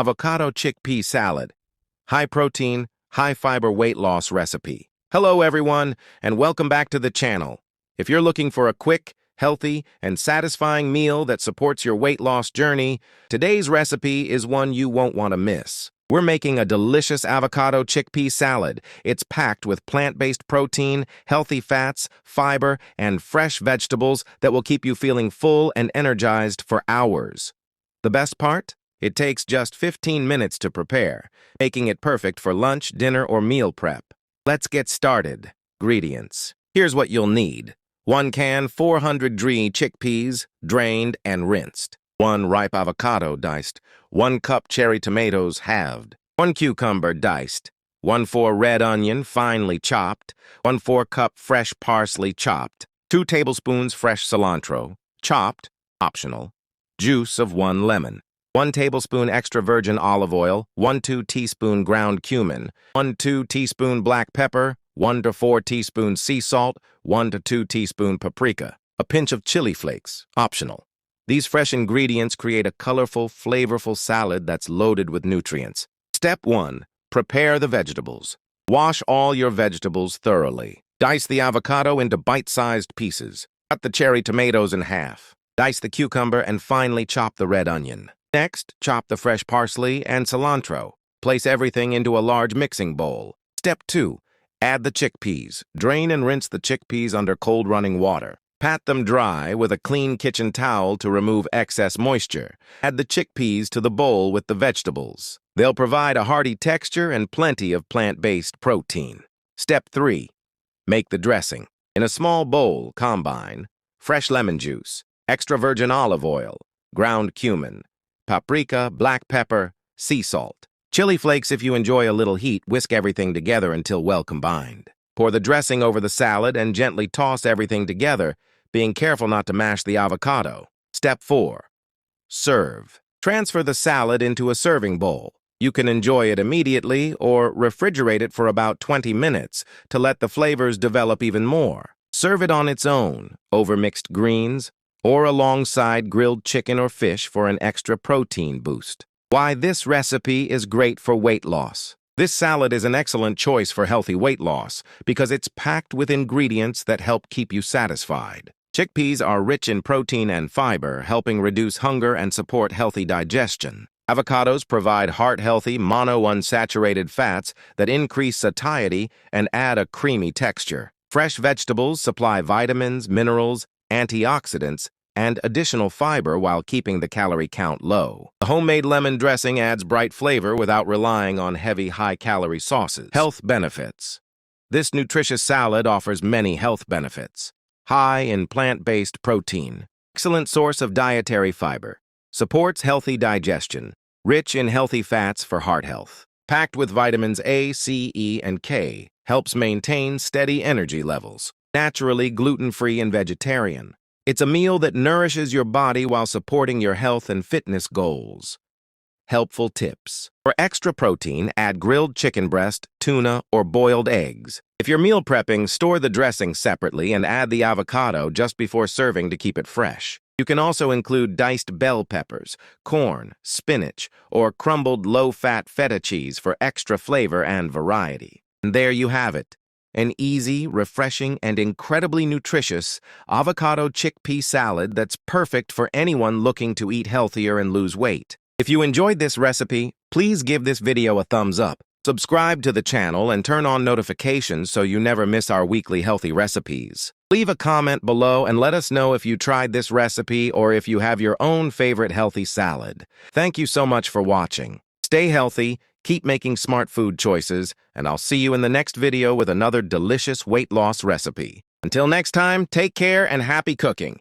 Avocado chickpea salad. High protein, high fiber weight loss recipe. Hello everyone, and welcome back to the channel. If you're looking for a quick, healthy, and satisfying meal that supports your weight loss journey, today's recipe is one you won't want to miss. We're making a delicious avocado chickpea salad. It's packed with plant-based protein, healthy fats, fiber, and fresh vegetables that will keep you feeling full and energized for hours. The best part? It takes just 15 minutes to prepare, making it perfect for lunch, dinner, or meal prep. Let's get started. Ingredients. Here's what you'll need. 1 can 400g chickpeas, drained and rinsed. 1 ripe avocado diced. 1 cup cherry tomatoes halved. 1 cucumber diced. 1/4 red onion finely chopped. 1/4 cup fresh parsley chopped. 2 tablespoons fresh cilantro, chopped, optional. Juice of 1 lemon. 1 tablespoon extra virgin olive oil, 1-2 teaspoon ground cumin, 1-2 teaspoon black pepper, 1 to 4 teaspoons sea salt, 1 to 2 teaspoon paprika, a pinch of chili flakes, optional. These fresh ingredients create a colorful, flavorful salad that's loaded with nutrients. Step 1. Prepare the vegetables. Wash all your vegetables thoroughly. Dice the avocado into bite-sized pieces. Cut the cherry tomatoes in half. Dice the cucumber and finely chop the red onion. Next, chop the fresh parsley and cilantro. Place everything into a large mixing bowl. Step 2. Add the chickpeas. Drain and rinse the chickpeas under cold running water. Pat them dry with a clean kitchen towel to remove excess moisture. Add the chickpeas to the bowl with the vegetables. They'll provide a hearty texture and plenty of plant-based protein. Step 3. Make the dressing. In a small bowl, combine fresh lemon juice, extra virgin olive oil, ground cumin, paprika, black pepper, sea salt. Chili flakes if you enjoy a little heat. Whisk everything together until well combined. Pour the dressing over the salad and gently toss everything together, being careful not to mash the avocado. Step 4. Serve. Transfer the salad into a serving bowl. You can enjoy it immediately or refrigerate it for about 20 minutes to let the flavors develop even more. Serve it on its own, over mixed greens, or alongside grilled chicken or fish for an extra protein boost. Why this recipe is great for weight loss. This salad is an excellent choice for healthy weight loss because it's packed with ingredients that help keep you satisfied. Chickpeas are rich in protein and fiber, helping reduce hunger and support healthy digestion. Avocados provide heart-healthy monounsaturated fats that increase satiety and add a creamy texture. Fresh vegetables supply vitamins, minerals, antioxidants, and additional fiber while keeping the calorie count low. The homemade lemon dressing adds bright flavor without relying on heavy, high-calorie sauces. Health benefits. This nutritious salad offers many health benefits. High in plant-based protein. Excellent source of dietary fiber. Supports healthy digestion. Rich in healthy fats for heart health. Packed with vitamins A, C, E, and K. Helps maintain steady energy levels. Naturally gluten-free and vegetarian. It's a meal that nourishes your body while supporting your health and fitness goals. Helpful tips. For extra protein, add grilled chicken breast, tuna, or boiled eggs. If you're meal prepping, store the dressing separately and add the avocado just before serving to keep it fresh. You can also include diced bell peppers, corn, spinach, or crumbled low-fat feta cheese for extra flavor and variety. And there you have it. An easy, refreshing, and incredibly nutritious avocado chickpea salad that's perfect for anyone looking to eat healthier and lose weight. If you enjoyed this recipe, please give this video a thumbs up. Subscribe to the channel and turn on notifications so you never miss our weekly healthy recipes. Leave a comment below and let us know if you tried this recipe or if you have your own favorite healthy salad. Thank you so much for watching. Stay healthy, keep making smart food choices, and I'll see you in the next video with another delicious weight loss recipe. Until next time, take care and happy cooking.